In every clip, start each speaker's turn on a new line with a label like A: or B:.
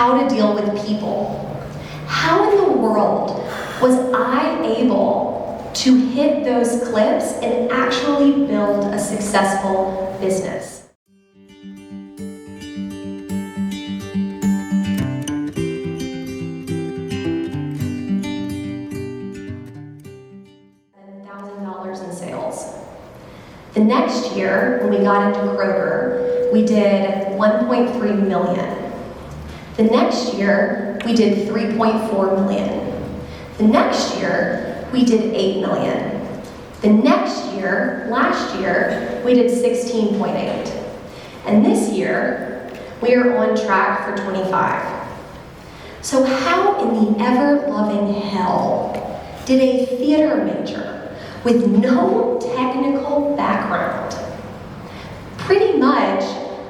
A: how to deal with people. How in the world was I able to hit those clips and actually build a successful business? $1,000 in sales. The next year, when we got into Kroger, we did 1.3 million. The next year, we did 3.4 million. The next year, we did 8 million. The next year, last year, we did 16.8. And this year, we are on track for 25. So how in the ever-loving hell did a theater major with no technical background, pretty much,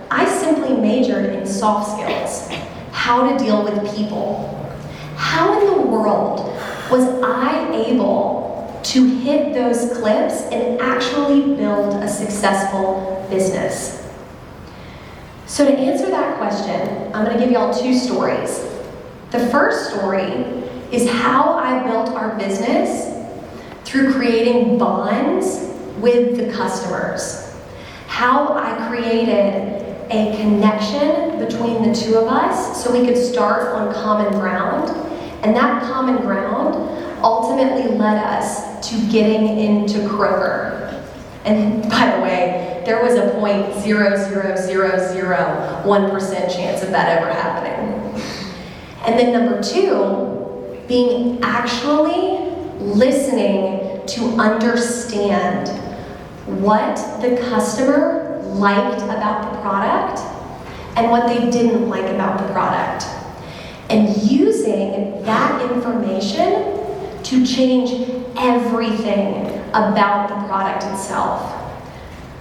A: I simply majored in soft skills, how to deal with people. How in the world was I able to hit those clips and actually build a successful business? So to answer that question, I'm gonna give y'all two stories. The first story is how I built our business through creating bonds with the customers. How I created a connection between the two of us so we could start on common ground. And that common ground ultimately led us to getting into Kroger. And by the way, there was a 0.00001% chance of that ever happening. And then number two, being actually listening to understand what the customer liked about the product and what they didn't like about the product. And using that information to change everything about the product itself.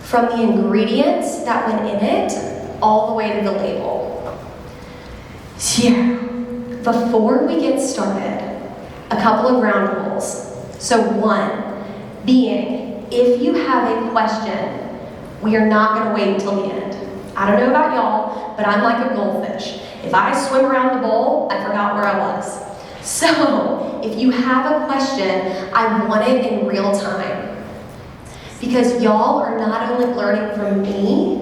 A: From the ingredients that went in it, all the way to the label. Yeah. Before we get started, a couple of ground rules. So one, being, if you have a question, we are not gonna wait until the end. I don't know about y'all, but I'm like a goldfish. If I swim around the bowl, I forgot where I was. So, if you have a question, I want it in real time. Because y'all are not only learning from me,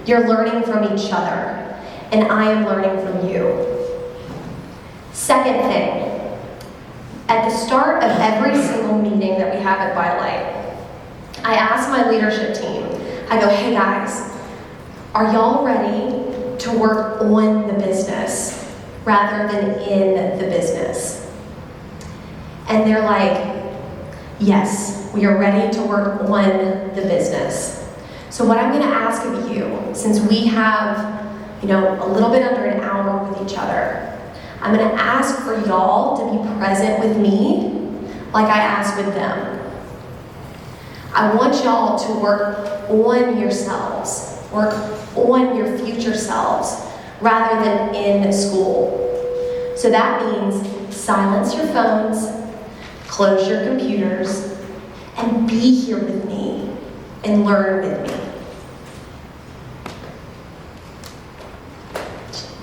A: you're learning from each other. And I am learning from you. Second thing, at the start of every single meeting that we have at Biolyte, I ask my leadership team, I go, hey guys, are y'all ready to work on the business rather than in the business? And they're like, yes, we are ready to work on the business. So what I'm gonna ask of you, since we have, a little bit under an hour with each other, I'm gonna ask for y'all to be present with me like I asked with them. I want y'all to work on yourselves, work on your future selves, rather than in school. So that means silence your phones, close your computers, and be here with me and learn with me.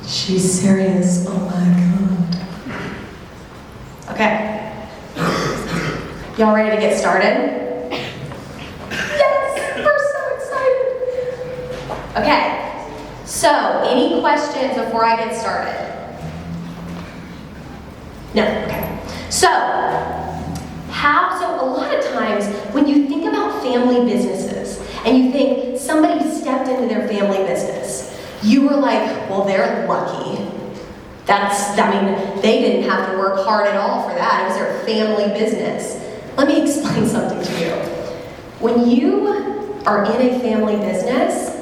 A: She's serious, oh my God. Okay. Y'all ready to get started? Yes, we're so excited. Okay, so any questions before I get started? No, okay. So a lot of times when you think about family businesses and you think somebody stepped into their family business, you were like, well, they're lucky. They didn't have to work hard at all for that. It was their family business. Let me explain something to you. When you are in a family business,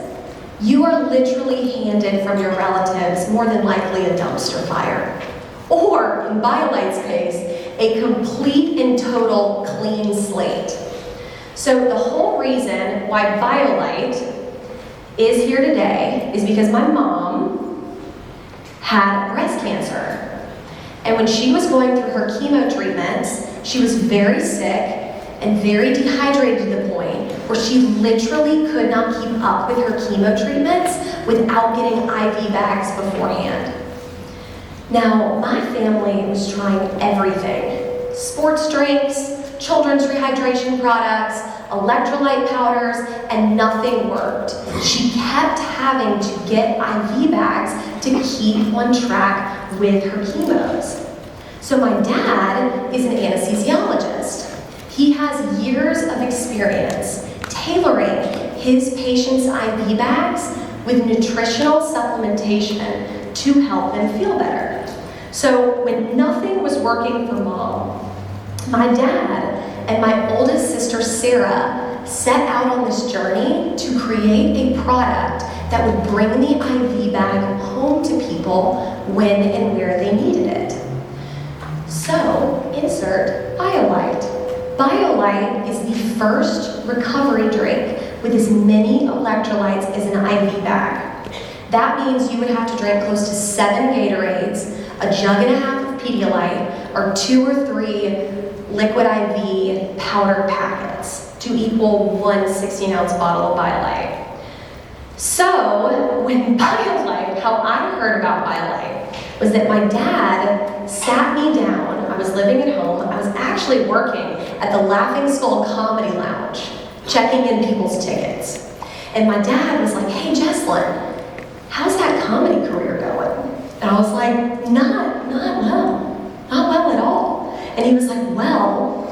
A: you are literally handed from your relatives more than likely a dumpster fire. Or, in Biolyte's case, a complete and total clean slate. So the whole reason why Biolyte is here today is because my mom had breast cancer. And when she was going through her chemo treatments, she was very sick and very dehydrated to the point where she literally could not keep up with her chemo treatments without getting IV bags beforehand. Now, my family was trying everything. Sports drinks, children's rehydration products, electrolyte powders, and nothing worked. She kept having to get IV bags to keep on track with her chemos. So my dad is an anesthesiologist. He has years of experience tailoring his patients' IV bags with nutritional supplementation to help them feel better. So when nothing was working for Mom, my dad and my oldest sister Sarah set out on this journey to create a product that would bring the IV bag home to people when and where they needed it. So, insert Biolyte. Biolyte is the first recovery drink with as many electrolytes as an IV bag. That means you would have to drink close to 7 Gatorades, a jug and a half of Pedialyte, or 2 or 3 liquid IV powder packets to equal 1 16-ounce bottle of Biolyte. So, when Biolyte, how I heard about Biolyte was that my dad sat me down. I was living at home. I was actually working at the Laughing Skull Comedy Lounge, checking in people's tickets. And my dad was like, "Hey, Jesslyn, how's that comedy career going?" And I was like, not well at all. And he was like, "Well,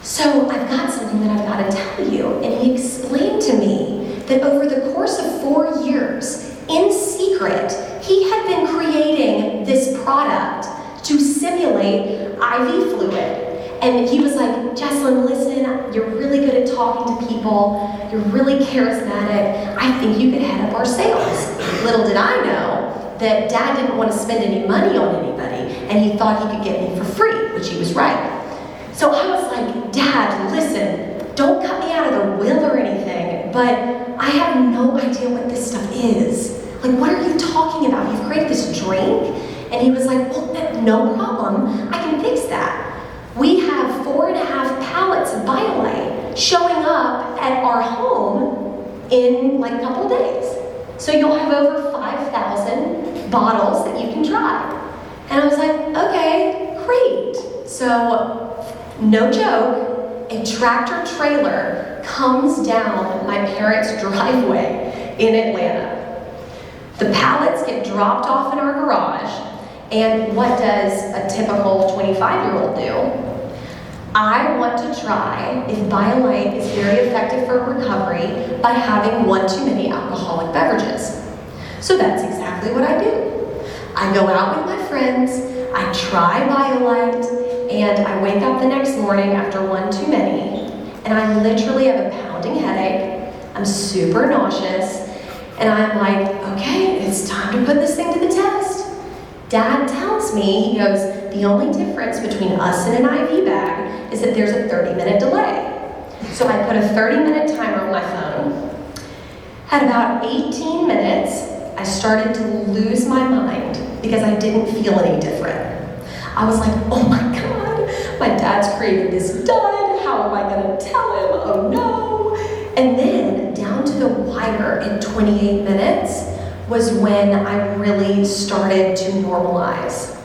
A: so I've got something that I've got to tell you." And he explained to me that over the course of 4 years, in secret, he had been creating this product to simulate IV fluid. And he was like, "Jesslyn, listen, you're really good at talking to people. You're really charismatic. I think you could head up our sales." Little did I know that Dad didn't want to spend any money on anybody, and he thought he could get me for free, which he was right. So I was like, "Dad, listen, don't cut me out of the will or anything, but I have no idea what this stuff is. Like, what are you talking about? You've created this drink?" And he was like, "Well, no problem. I can fix that. We have 4.5 pallets of Biolyte showing up at our home in like a couple of days. So you'll have over 5,000 bottles that you can try." And I was like, "Okay, great." So, no joke, a tractor trailer comes down my parents' driveway in Atlanta. The pallets get dropped off in our garage, and what does a typical 25-year-old do? I want to try if Biolyte is very effective for recovery by having one too many alcoholic beverages. So that's exactly what I do. I go out with my friends, I try Biolyte, and I wake up the next morning after one too many, and I literally have a pounding headache, I'm super nauseous, and I'm like, "Okay, it's time to put this thing to the test." Dad tells me, he goes, "The only difference between us and an IV bag is that there's a 30-minute delay." So I put a 30-minute timer on my phone. At about 18 minutes, I started to lose my mind because I didn't feel any different. I was like, "Oh my God, my dad's created this dud. How am I gonna tell him? Oh no." And then down to the wire at 28 minutes was when I really started to normalize.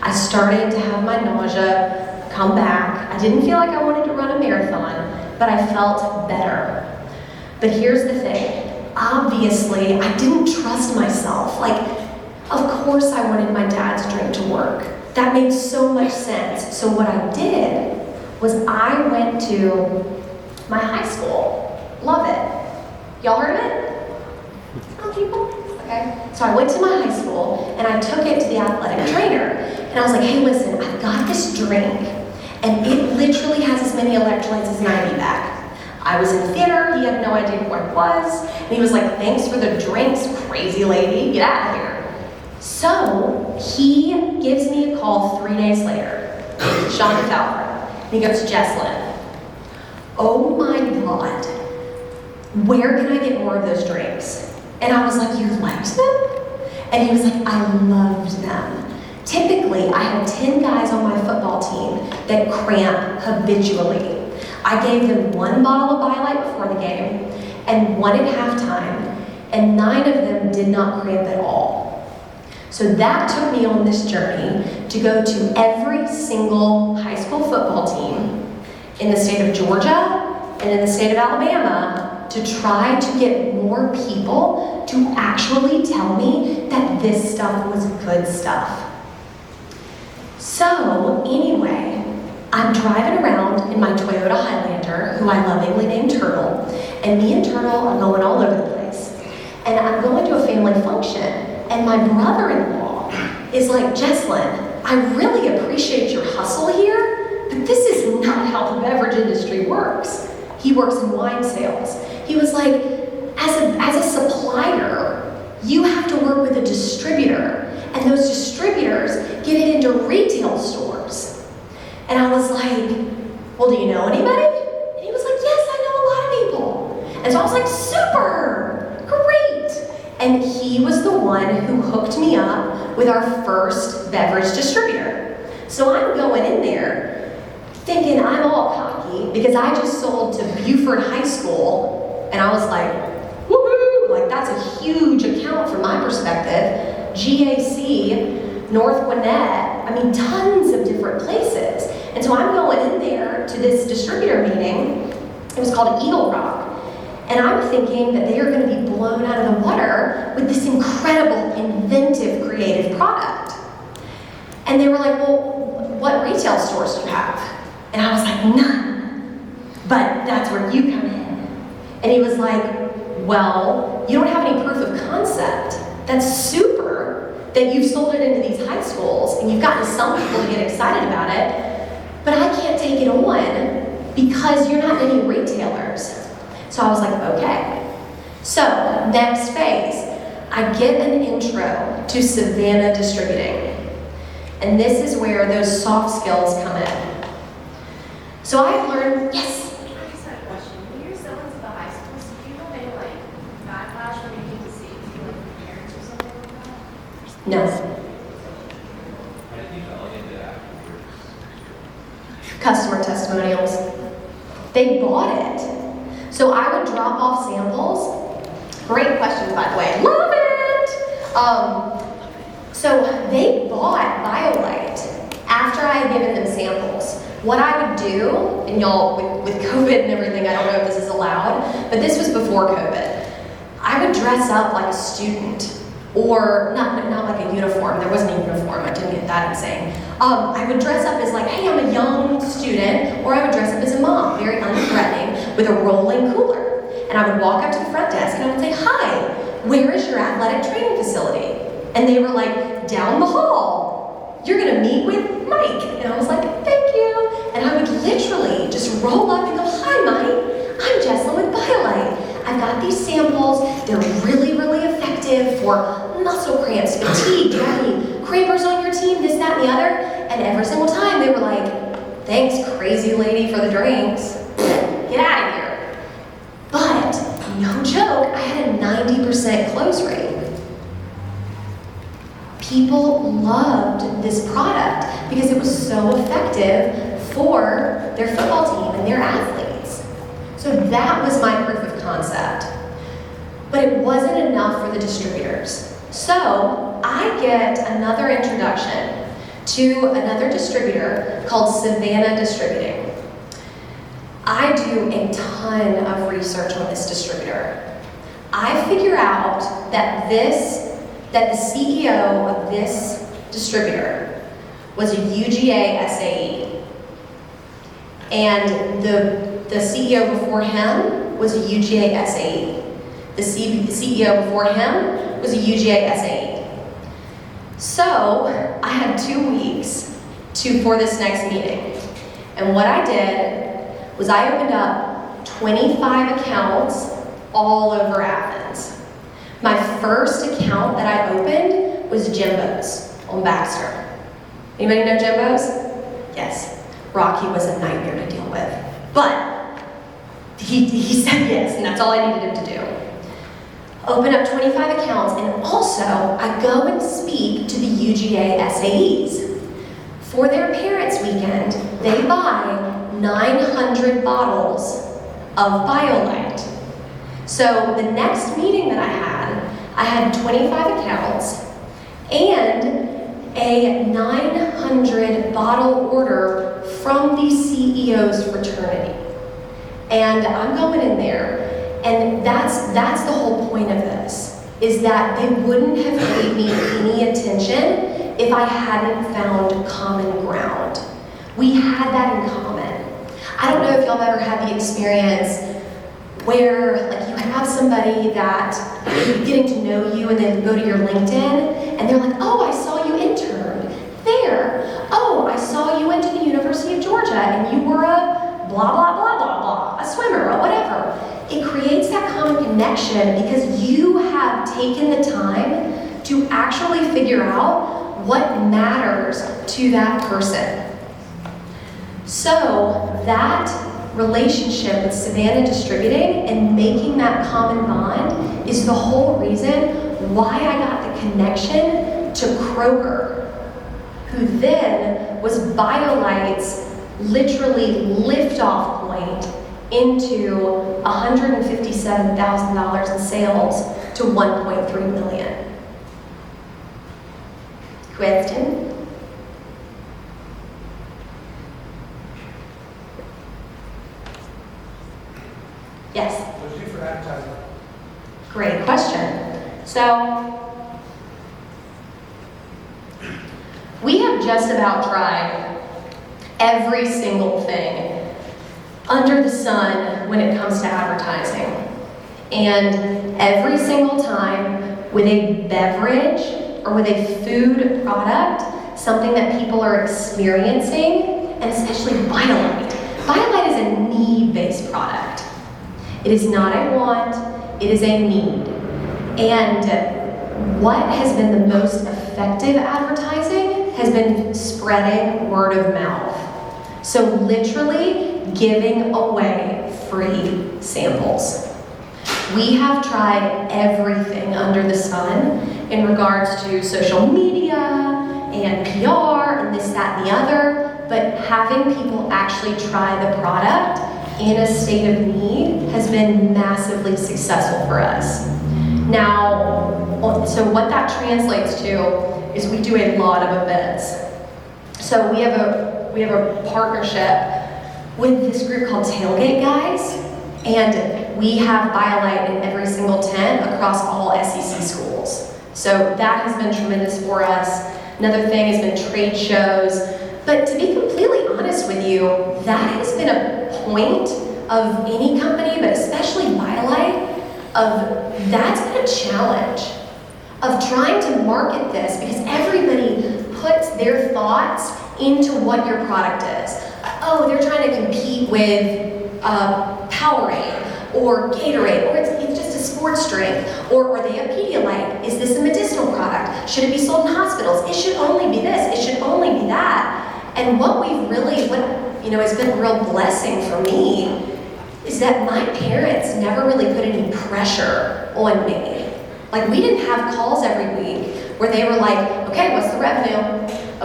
A: I started to have my nausea come back. I didn't feel like I wanted to run a marathon, but I felt better. But here's the thing. Obviously, I didn't trust myself. Like, of course I wanted my dad's drink to work. That made so much sense. So what I did was I went to my high school. Love it. Y'all heard of it? Some people? Okay. So I went to my high school and I took it to the athletic trainer. And I was like, "Hey, listen, I've got this drink and it literally has as many electrolytes as an IV bag." I was in theater, he had no idea who I was, and he was like, "Thanks for the drinks, crazy lady, get out of here." So he gives me a call 3 days later, Sean Falcon, and he goes, "Jesslyn, oh my God, where can I get more of those drinks?" And I was like, "You liked them?" And he was like, "I loved them. Typically, I had 10 guys on my football team that cramp habitually. I gave them 1 bottle of Biolyte before the game and 1 at halftime, and 9 of them did not cramp at all." So that took me on this journey to go to every single high school football team in the state of Georgia and in the state of Alabama to try to get more people to actually tell me that this stuff was good stuff. So anyway, I'm driving around in my Toyota Highlander, who I lovingly named Turtle, and me and Turtle are going all over the place. And I'm going to a family function, and my brother-in-law is like, Jesslyn, I really appreciate your hustle here, but this is not how the beverage industry works. He works in wine sales. He was like, as a supplier, you have to work with a distributor, and those distributors get it into retail stores. And I was like, well, do you know anybody? And he was like, yes, I know a lot of people. And so I was like, super, great. And he was the one who hooked me up with our first beverage distributor. So I'm going in there thinking I'm all cocky because I just sold to Buford High School, and I was like, woohoo, like that's a huge account from my perspective. GAC, North Gwinnett, I mean, tons of different places. And so I'm going in there to this distributor meeting. It was called Eagle Rock. And I'm thinking that they are going to be blown out of the water with this incredible, inventive, creative product. And they were like, well, what retail stores do you have? And I was like, none. But that's where you come in. And he was like, well, you don't have any proof of concept. That's super that you've sold it into these high schools and you've gotten some people to get excited about it, but I can't take it on because you're not any retailers. So I was like, okay. So next phase, I get an intro to Savannah distributing. And this is where those soft skills come in. So I've learned, yes?
B: I just had a question. When you're selling to the high schools, do you know any like backlash from you to see like from parents or something like that?
A: No. Customer testimonials. They bought it. So I would drop off samples. Great question, by the way. Love it! So they bought Biolyte after I had given them samples. What I would do, and y'all, with COVID and everything, I don't know if this is allowed, but this was before COVID. I would dress up like a student, or not like a uniform. There wasn't a uniform. I didn't get that insane. I would dress up as like, hey, I'm a young student, or I would dress up as a mom, very unthreatening, with a rolling cooler. And I would walk up to the front desk and I would say, hi, where is your athletic training facility? And they were like, down the hall. You're gonna meet with Mike. And I was like, thank you. And I would literally just roll up and go, hi, Mike. I'm Jesslyn with Biolyte. I've got these samples. They're really, really effective for muscle cramps, fatigue. Do you have any crampers on your team? This, that, and the other. And every single time they were like, thanks, crazy lady, for the drinks. Get out of here. But, no joke, I had a 90% close rate. People loved this product because it was so effective for their football team and their athletes. So that was my proof of concept. But it wasn't enough for the distributors. So I get another introduction to another distributor called Savannah Distributing. I do a ton of research on this distributor. I figure out that the CEO of this distributor was a UGA SAE. And the CEO before him was a UGA SAE. The CEO before him was a UGA SAE. So I had 2 weeks for this next meeting. And what I did was I opened up 25 accounts all over Athens. My first account that I opened was Jimbo's on Baxter. Anybody know Jimbo's? Yes. Rocky was a nightmare to deal with. But he said yes, and that's all I needed him to do. Open up 25 accounts, and also I go and speak to the UGA SAEs. For their parents' weekend, they buy 900 bottles of Biolyte. So the next meeting that I had 25 accounts, and a 900 bottle order from the CEO's fraternity. And I'm going in there, and that's the whole point of this, is that they wouldn't have paid me any attention if I hadn't found common ground. We had that in common. I don't know if y'all have ever had the experience where like you have somebody that is getting to know you and they go to your LinkedIn and they're like, oh, I saw you interned there. Oh, I saw you went to the University of Georgia and you were a blah, blah, blah, blah, blah, a swimmer or whatever. It creates that common connection because you have taken the time to actually figure out what matters to that person. So that relationship with Savannah Distributing and making that common bond is the whole reason why I got the connection to Kroger, who then was Biolyte's literally liftoff point into $157,000 in sales to $1.3 million. Question? Yes?
C: What do you do for advertising?
A: Great question. So, we have just about tried every single thing under the sun when it comes to advertising. And every single time with a beverage or with a food product, something that people are experiencing, and especially Biolyte. Biolyte is a need-based product. It is not a want, it is a need. And what has been the most effective advertising has been spreading word of mouth. So literally giving away free samples. We have tried everything under the sun in regards to social media and PR and this, that, and the other, but having people actually try the product in a state of need has been massively successful for us. Now, so what that translates to is we do a lot of events. So we have a partnership with this group called Tailgate Guys, and we have Biolyte in every single tent across all SEC schools. So that has been tremendous for us. Another thing has been trade shows. But to be completely honest with you, that has been a point of any company, but especially Biolyte, that's been a challenge of trying to market this because everybody puts their thoughts into what your product is. Oh, they're trying to compete with Powerade or Gatorade, or it's just a sports drink, or are they a Pedialyte? Is this a medicinal product? Should it be sold in hospitals? It should only be this, it should only be that. And what has been a real blessing for me is that my parents never really put any pressure on me. Like, we didn't have calls every week where they were like, okay, what's the revenue?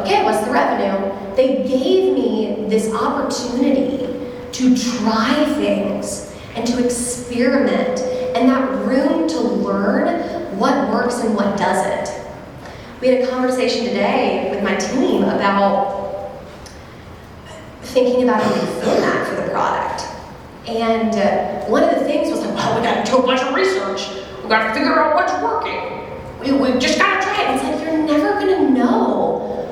A: Okay, what's the revenue? They gave me this opportunity to try things and to experiment and that room to learn what works and what doesn't. We had a conversation today with my team about thinking about a new format for the product. And one of the things was like, well, we got to do a bunch of research. We got to figure out what's working. We just got to try it. It's like, you're never going to know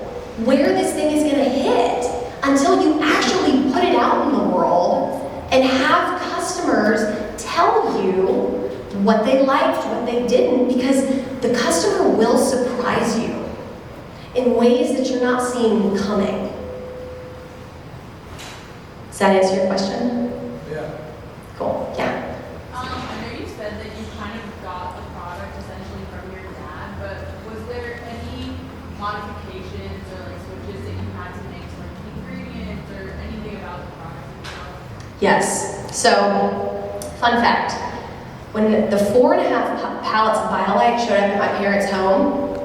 A: where this thing is going to hit until you actually put it out in the world and have customers tell you what they liked, what they didn't, because the customer will surprise you in ways that you're not seeing coming. Does that answer your question?
C: Yeah.
A: Cool, yeah.
B: I know you said that you kind of got the product essentially from your dad, but was there any modifications or like switches that you had to make to like ingredients or anything about the product itself?
A: Yes. So, fun fact. When the 4.5 pallets of Biolyte showed up at my parents' home,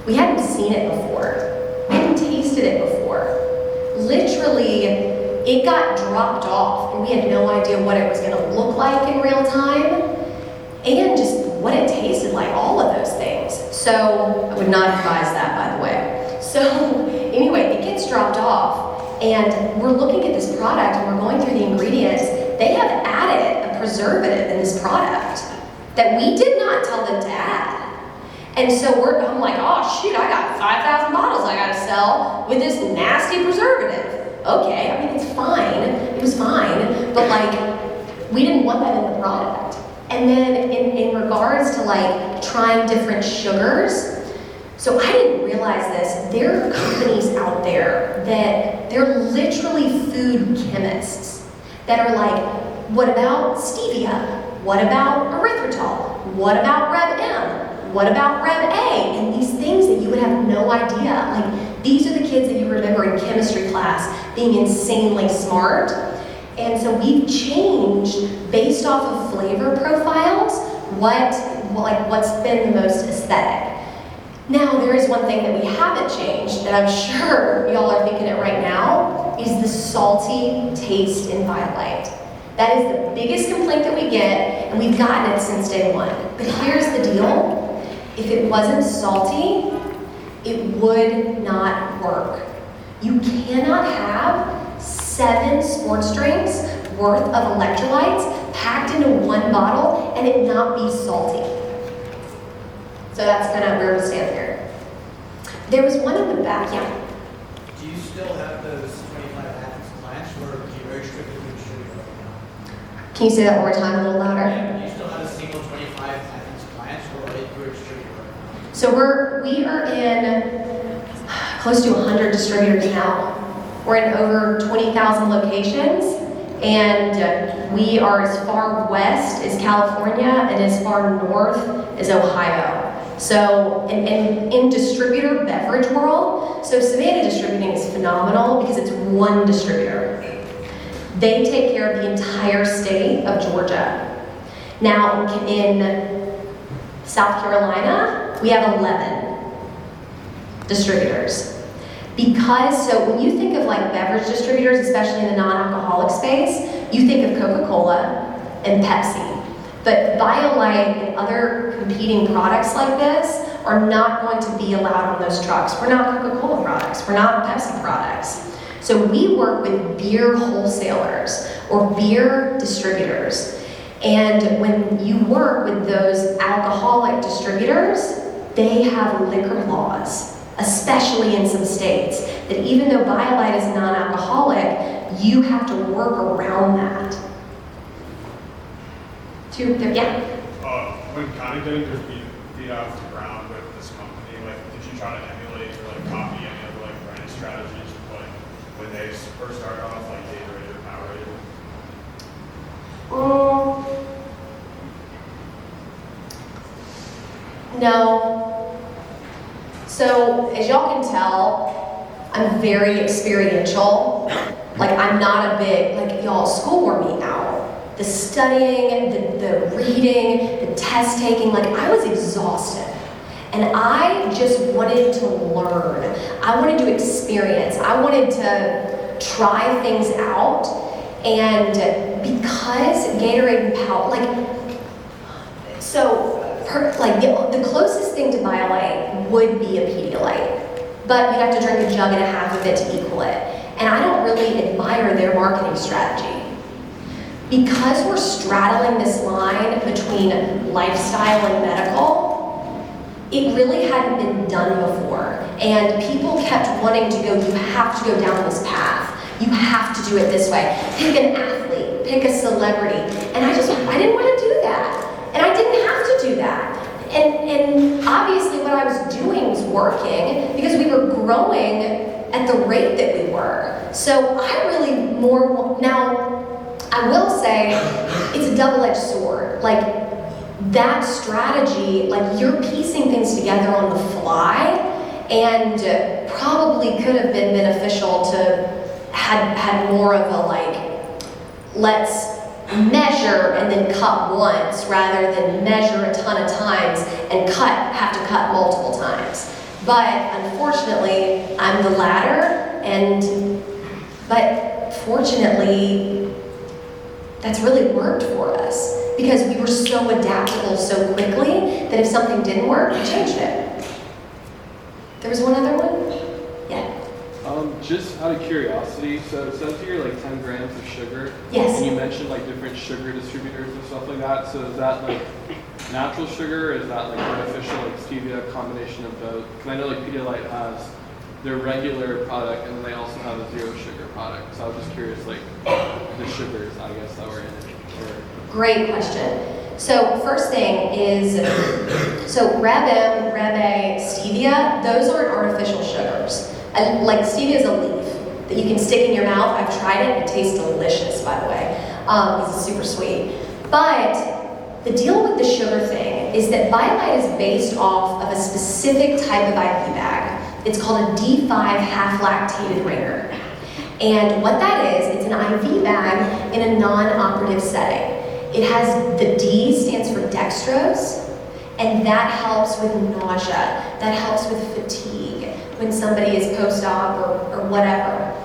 A: we hadn't seen it before. We hadn't tasted it before. Literally, it got dropped off and we had no idea what it was going to look like in real time and just what it tasted like, all of those things. So I would not advise that, by the way. So anyway, it gets dropped off, and we're looking at this product and we're going through the ingredients. They have added a preservative in this product that we did not tell them to add. And so I'm like, oh shoot, I got 5,000 bottles I gotta sell with this nasty preservative. Okay, I mean, it's fine, it was fine, but like, we didn't want that in the product. And then in regards to like trying different sugars, so I didn't realize this, there are companies out there that they're literally food chemists that are like, what about stevia? What about erythritol? What about Reb M? What about Reb A? And these things that you would have no idea. Like, these are the kids that you remember in chemistry class being insanely smart. And so we've changed based off of flavor profiles what's been the most aesthetic. Now, there is one thing that we haven't changed that I'm sure y'all are thinking it right now, is the salty taste in Biolyte. That is the biggest complaint that we get, and we've gotten it since day one. But here's the deal. If it wasn't salty, it would not work. You cannot have 7 sports drinks worth of electrolytes packed into one bottle and it not be salty. So that's kind of where we stand here. There was one in the back, yeah.
C: Do you still have those 25 Athens plants, or do you very strictly distribute right now?
A: Can you say that one more time a little louder?
C: Do you still have a single 25 Athens plants, or are they very distributed right now?
A: So we are in close to 100 distributors now. We're in over 20,000 locations, and we are as far west as California and as far north as Ohio. So in distributor beverage world, so Savannah Distributing is phenomenal because it's one distributor. They take care of the entire state of Georgia. Now in South Carolina, we have 11 distributors. Because, so when you think of like beverage distributors, especially in the non-alcoholic space, you think of Coca-Cola and Pepsi. But Biolyte and other competing products like this are not going to be allowed on those trucks. We're not Coca-Cola products, we're not Pepsi products. So we work with beer wholesalers or beer distributors. And when you work with those alcoholic distributors, they have liquor laws, especially in some states, that even though Biolyte is non-alcoholic, you have to work around that. Yeah?
D: When kind of getting your feet off the ground with this company, like, did you try to emulate or like copy any of the like brand strategies like when they first started off, like Gatorade or Powerade?
A: No. So, as y'all can tell, I'm very experiential. Like, I'm not a big, like, y'all, school wore me out. The studying, the reading, the test taking, like, I was exhausted. And I just wanted to learn. I wanted to experience. I wanted to try things out. And because Gatorade and Powerade, the closest thing to Biolyte would be a Pedialyte, but you'd have to drink a jug and a half of it to equal it. And I don't really admire their marketing strategy. Because we're straddling this line between lifestyle and medical, it really hadn't been done before. And people kept wanting to go, you have to go down this path. You have to do it this way. Pick an athlete, pick a celebrity. And I didn't want to do that. And I didn't have to do that. And obviously what I was doing was working because we were growing at the rate that we were. So I really now, I will say it's a double-edged sword. Like, that strategy, like, you're piecing things together on the fly, and probably could have been beneficial to had more of a, like, let's measure and then cut once rather than measure a ton of times and have to cut multiple times. But unfortunately, I'm the latter, but fortunately, that's really worked for us because we were so adaptable so quickly that if something didn't work, we changed it. There was one other one? Yeah.
E: Just out of curiosity, so it says here like 10 grams of sugar.
A: Yes.
E: And you mentioned like different sugar distributors and stuff like that. So is that like natural sugar, or is that like artificial, like stevia, combination of both? Because I know like Biolyte has their regular product, and then they also have a zero sugar product. So I was just curious, like the sugars, I guess, that were in it.
A: Great question. So first thing is, so Reb M, Reb A, stevia, those aren't artificial sugars. Like stevia is a leaf that you can stick in your mouth. I've tried it. It tastes delicious, by the way. It's super sweet. But the deal with the sugar thing is that Biolyte is based off of a specific type of IV bag. It's called a D5 half-lactated ringer. And what that is, it's an IV bag in a non-operative setting. It has, the D stands for dextrose, and that helps with nausea. That helps with fatigue when somebody is post-op or whatever.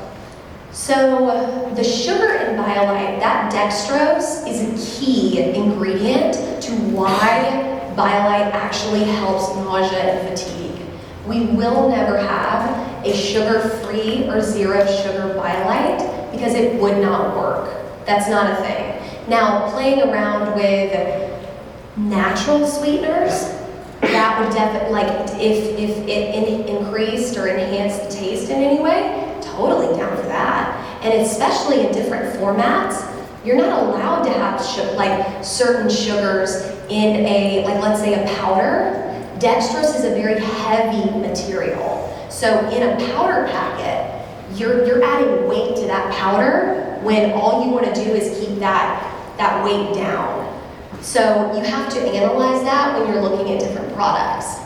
A: So the sugar in Biolyte, that dextrose is a key ingredient to why Biolyte actually helps nausea and fatigue. We will never have a sugar-free or zero sugar Biolyte because it would not work. That's not a thing. Now, playing around with natural sweeteners, that would definitely, like, if it increased or enhanced the taste in any way, totally down for that. And especially in different formats, you're not allowed to have like certain sugars in a, like let's say a powder. Dextrose is a very heavy material. So in a powder packet, you're adding weight to that powder when all you want to do is keep that weight down. So you have to analyze that when you're looking at different products.